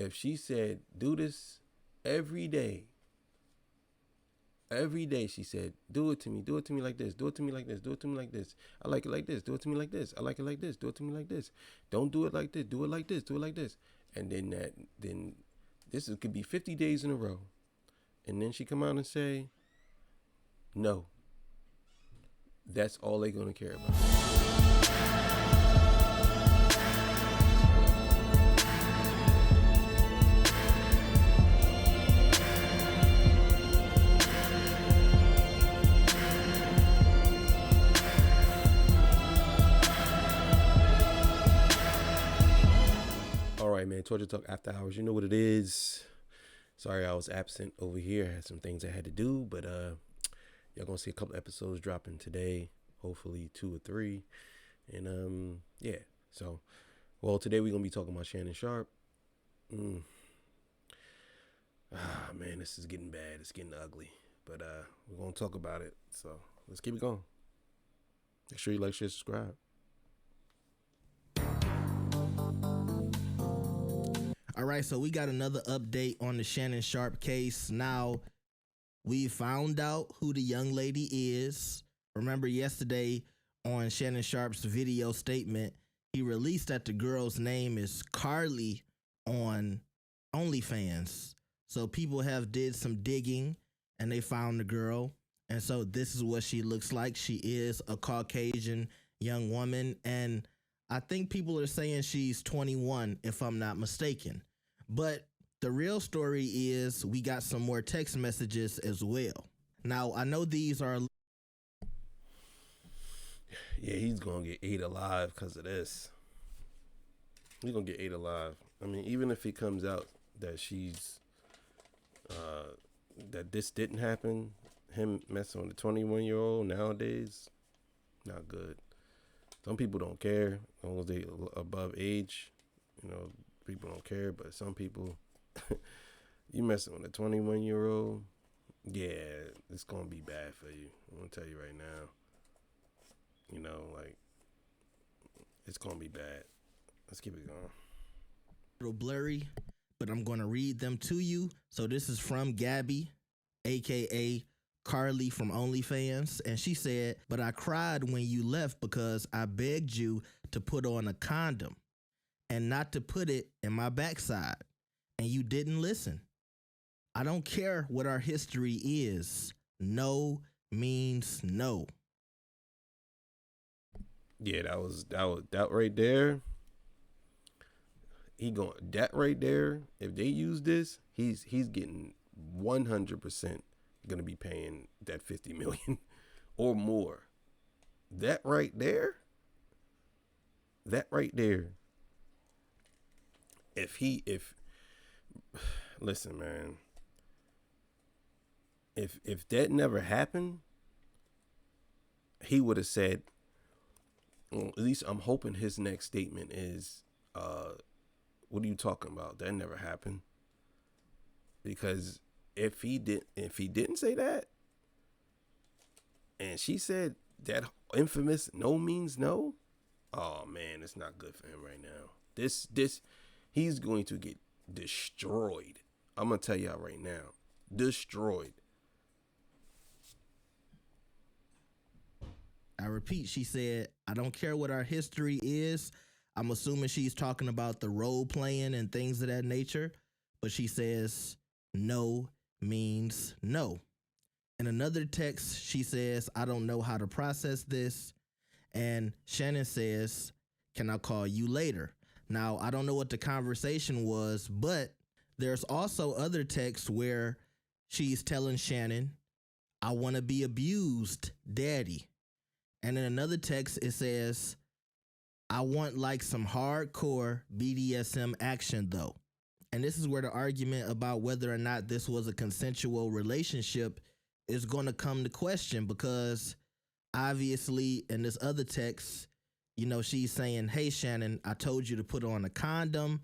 if she said, do this every day, she said, do it to me like this, do it to me like this, do it to me like this. I like it like this, do it to me like this. I like it like this, do it to me like this. Don't do it like this, do it like this, do it like this. And then this could be 50 days in a row. And then she come out and say, no. That's all they're going to care about. All right, man. Torture Talk After Hours. You know what it is. Sorry I was absent over here. I had some things I had to do, but y'all gonna see a couple episodes dropping today, hopefully 2 or 3. And yeah. So, well, today we're gonna be talking about Shannon Sharpe. Man, this is getting bad. It's getting ugly. But we're gonna talk about it. So let's keep it going. Make sure you like, share, subscribe. All right, so we got another update on the Shannon Sharpe case. Now, we found out who the young lady is. Remember yesterday on Shannon Sharpe's video statement, he released that the girl's name is Carly on OnlyFans. So people have did some digging and they found the girl. And so this is what she looks like. She is a Caucasian young woman. And I think people are saying she's 21, if I'm not mistaken. But the real story is we got some more text messages as well. Now, I know these are... Yeah, he's going to get ate alive because of this. He's going to get ate alive. I mean, even if it comes out that she's... that this didn't happen, him messing with a 21-year-old nowadays, not good. Some people don't care as long as they above age. You know, people don't care, but some people, you messing with a 21-year-old, yeah, it's going to be bad for you. I'm going to tell you right now. You know, like, it's going to be bad. Let's keep it going. A little blurry, but I'm going to read them to you. So this is from Gabby, a.k.a. Carly from OnlyFans, and she said, but I cried when you left because I begged you to put on a condom and not to put it in my backside, and you didn't listen. I don't care what our history is. No means no. Yeah, that right there. That right there. If they use this, he's getting 100% gonna be paying that $50 million or more. That right there. If listen, man. If that never happened, he would have said, well, at least I'm hoping his next statement is, what are you talking about? That never happened. Because if he didn't say that, and she said that infamous no means no, oh man, it's not good for him right now. This he's going to get destroyed. I'm gonna tell y'all right now, destroyed. I repeat, she said, I don't care what our history is. I'm assuming she's talking about the role playing and things of that nature, but she says no means no. In another text, she says, I don't know how to process this. And Shannon says, can I call you later? Now, I don't know what the conversation was, but there's also other texts where she's telling Shannon, I want to be abused, daddy. And in another text, it says, I want like some hardcore BDSM action though. And this is where the argument about whether or not this was a consensual relationship is going to come to question, because obviously in this other text, you know, she's saying, hey, Shannon, I told you to put on a condom.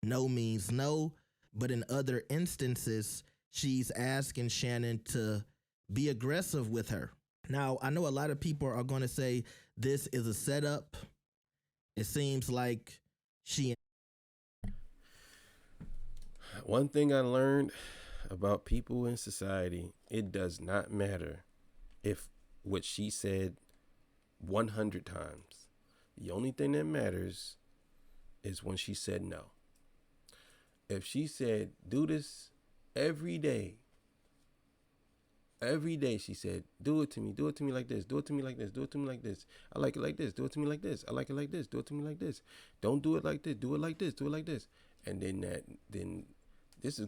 No means no. But in other instances, she's asking Shannon to be aggressive with her. Now, I know a lot of people are going to say this is a setup. It seems like she... One thing I learned about people in society, it does not matter if what she said 100 times. The only thing that matters is when she said no. If she said, do this every day, she said, do it to me like this, do it to me like this, do it to me like this. I like it like this, do it to me like this. I like it like this, do it to me like this. Don't do it like this, do it like this, do it like this. And then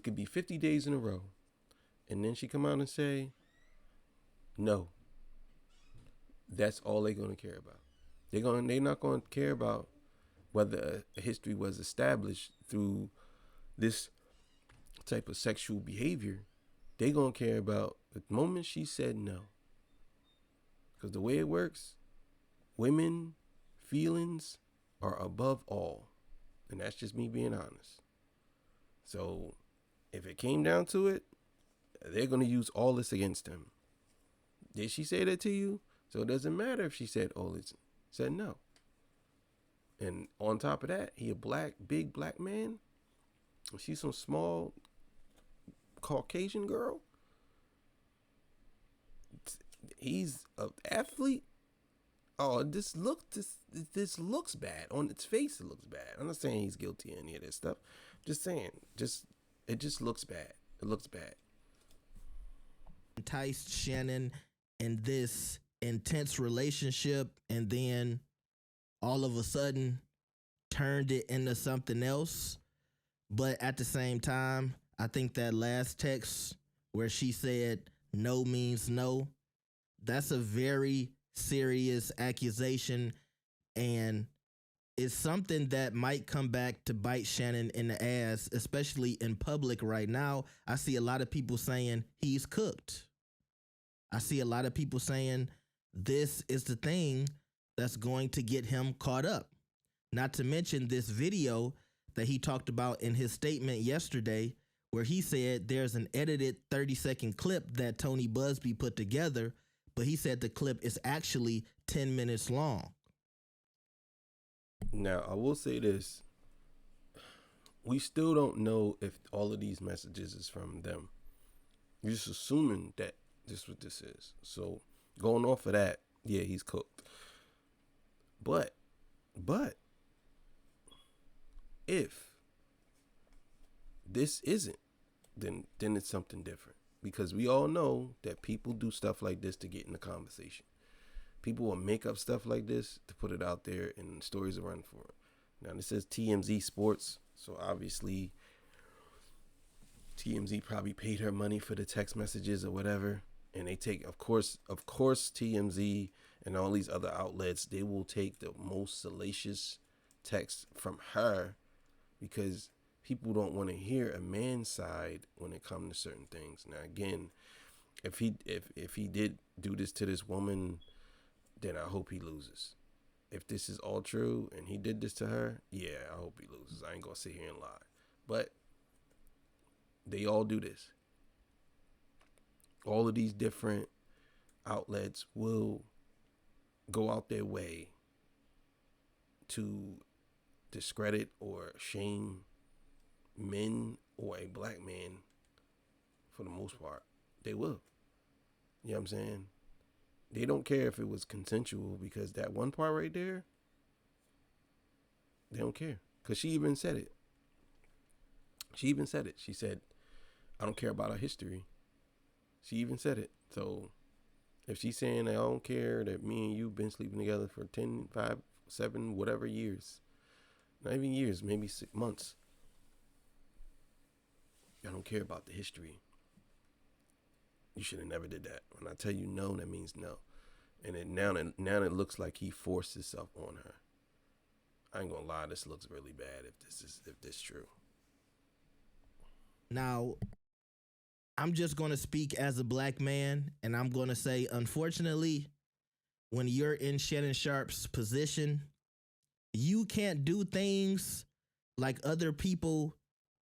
could be 50 days in a row. And then she come out and say, no. That's all they're gonna care about. They're not gonna care about whether a history was established through this type of sexual behavior. They gonna care about the moment she said no. Because the way it works, women feelings are above all. And that's just me being honest. So if it came down to it, they're gonna use all this against them. Did she say that to you? So it doesn't matter if she said said no. And on top of that, he a big black man. She's some small Caucasian girl. He's an athlete. Oh, this looks bad. On its face, it looks bad. I'm not saying he's guilty of any of this stuff. Just saying, it just looks bad. It looks bad. Enticed Shannon in this intense relationship, and then all of a sudden turned it into something else. But at the same time, I think that last text where she said no means no, that's a very serious accusation, and it's something that might come back to bite Shannon in the ass, especially in public right now. I see a lot of people saying he's cooked. I see a lot of people saying this is the thing that's going to get him caught up. Not to mention this video that he talked about in his statement yesterday, where he said there's an edited 30-second clip that Tony Busby put together, but he said the clip is actually 10 minutes long. Now, I will say this. We still don't know if all of these messages is from them. We're just assuming that this is what this is. So, going off of that, yeah, he's cooked. But, if this isn't, then it's something different. Because we all know that people do stuff like this to get in the conversation. People will make up stuff like this to put it out there, and stories will run for it. Now, this says TMZ Sports, so obviously TMZ probably paid her money for the text messages or whatever, and they take, of course, TMZ and all these other outlets, they will take the most salacious text from her because people don't want to hear a man's side when it comes to certain things. Now, again, if he did do this to this woman, then I hope he loses. If this is all true and he did this to her, yeah, I hope he loses. I ain't gonna sit here and lie. But they all do this. All of these different outlets will go out their way to discredit or shame men or a black man for the most part. They will. You know what I'm saying? They don't care if it was consensual, because that one part right there, they don't care. Because she even said it. She said, I don't care about our history. She even said it. So if she's saying I don't care that me and you been sleeping together for 10, 5, 7, whatever years, not even years, maybe 6 months, I don't care about the history. You should have never did that. When I tell you no, that means no. And now it looks like he forced himself on her. I ain't gonna lie, this looks really bad if this true. Now, I'm just gonna speak as a black man, and I'm gonna say, unfortunately, when you're in Shannon Sharpe's position, you can't do things like other people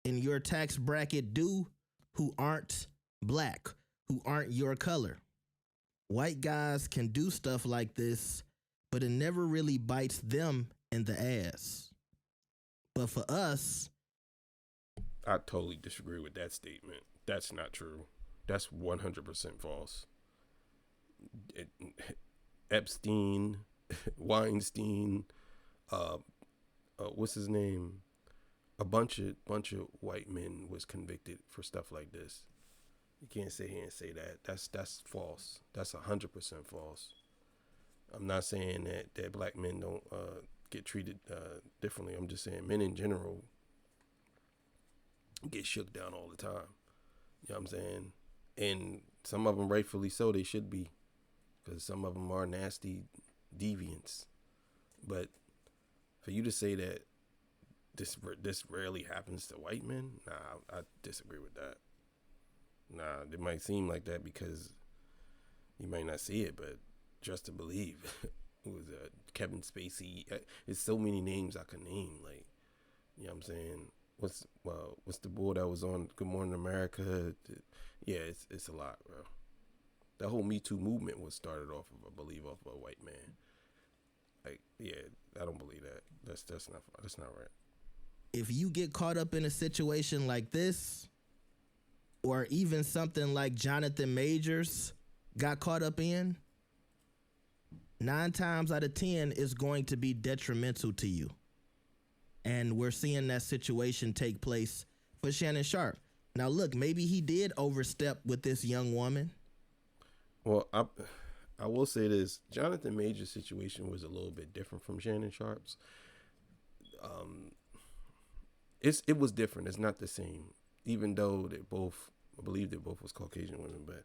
in your tax bracket do who aren't black, who aren't your color. White guys can do stuff like this, but it never really bites them in the ass. But for us, I totally disagree with that statement. That's not true. That's 100% false. It, Epstein, Weinstein, uh, what's his name? A bunch of white men was convicted for stuff like this. You can't sit here and say that. That's false. That's 100% false. I'm not saying that black men don't get treated differently. I'm just saying men in general get shook down all the time. You know what I'm saying? And some of them rightfully so. They should be, because some of them are nasty deviants. But for you to say that this rarely happens to white men, nah, I disagree with that. Nah, it might seem like that because you might not see it, but just to believe. Who was Kevin Spacey? There's so many names I could name. Like, you know what I'm saying? What's the boy that was on Good Morning America? Yeah, it's a lot, bro. That whole Me Too movement was started off of, I believe, off of a white man. Like, yeah, I don't believe that. That's not right. If you get caught up in a situation like this, or even something like Jonathan Majors got caught up in, 9 times out of 10 is going to be detrimental to you. And we're seeing that situation take place for Shannon Sharpe. Now, look, maybe he did overstep with this young woman. Well, I will say this: Jonathan Major's situation was a little bit different from Shannon Sharpe's. It was different. It's not the same, even though I believe they both was Caucasian women, but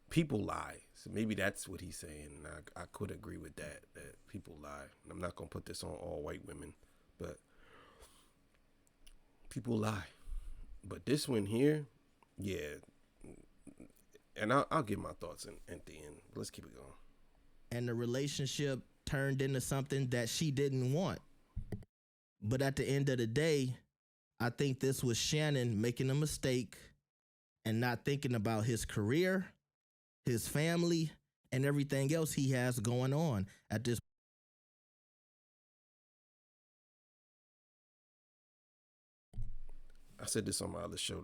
people lie. So maybe that's what he's saying. And I could agree with that people lie. And I'm not going to put this on all white women, but people lie. But this one here, yeah. And I'll give my thoughts at the end. Let's keep it going. And the relationship turned into something that she didn't want. But at the end of the day, I think this was Shannon making a mistake and not thinking about his career, his family, and everything else he has going on at this. I said this on my other show,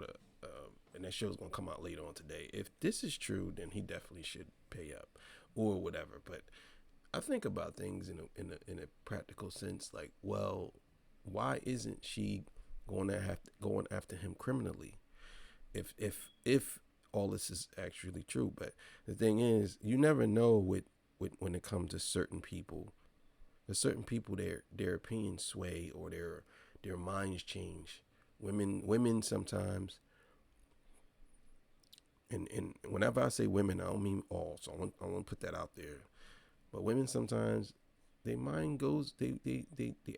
and that show's gonna come out later on today. If this is true, then he definitely should pay up, or whatever. But I think about things in a practical sense, like, well, why isn't she going after him criminally? If all this is actually true. But the thing is, you never know when it comes to certain people. There's certain people, their opinions sway or their minds change. Women sometimes, and whenever I say women, I don't mean all. So I want to put that out there. But women sometimes, their mind goes, the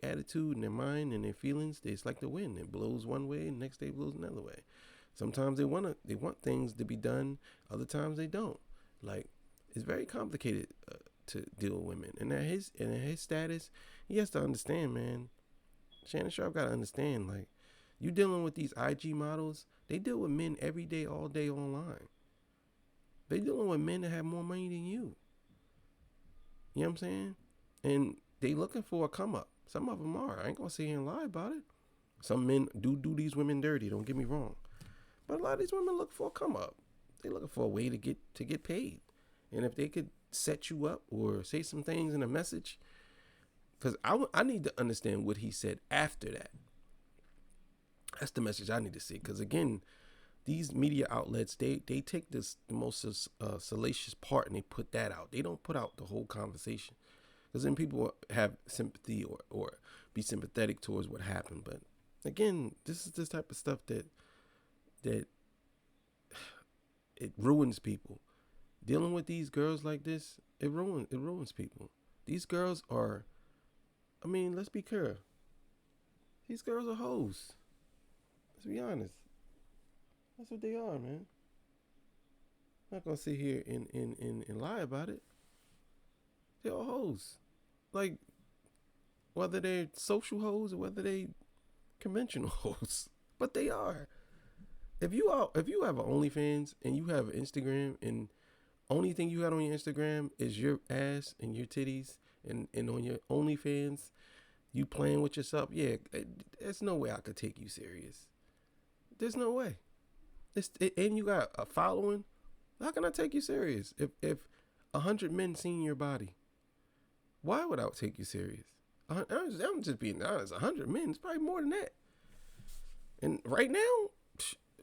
attitude and their mind and their feelings, it's like the wind. It blows one way, and the next day it blows another way. Sometimes they want things to be done. Other times they don't. Like, it's very complicated to deal with women. And at his status, he has to understand, man. Shannon Sharpe got to understand, like, you dealing with these IG models, they deal with men every day, all day online. They dealing with men that have more money than you. You know what I'm saying? And they looking for a come up. Some of them are. I ain't gonna sit here and lie about it. Some men do these women dirty. Don't get me wrong. But a lot of these women look for a come up. They looking for a way to get paid. And if they could set you up or say some things in a message, because I need to understand what he said after that. That's the message I need to see. Because again, these media outlets, they take the most salacious part and they put that out. They don't put out the whole conversation. Because then people have sympathy or be sympathetic towards what happened. But again, this is this type of stuff that it ruins people. Dealing with these girls like this, it ruins people. These girls are, I mean, let's be clear. These girls are hoes. Let's be honest. That's what they are, man. I'm not gonna sit here and lie about it. They're all hoes. Like, whether they're social hoes or whether they conventional hoes. But they are. If you have an OnlyFans and you have an Instagram and only thing you got on your Instagram is your ass and your titties and on your OnlyFans, You playing with yourself. Yeah, there's no way I could take you serious. There's no way. And you got a following. How can I take you serious? If 100 men seen your body, why would I take you serious? I'm just being honest. 100 men is probably more than that. And right now,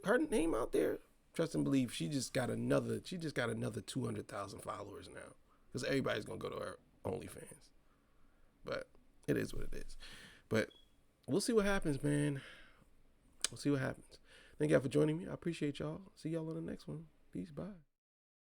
her name out there, trust and believe, she just got another 200,000 followers now. Because everybody's gonna go to her OnlyFans. But it is what it is. But we'll see what happens, man. We'll see what happens. Thank y'all for joining me. I appreciate y'all. See y'all on the next one. Peace. Bye.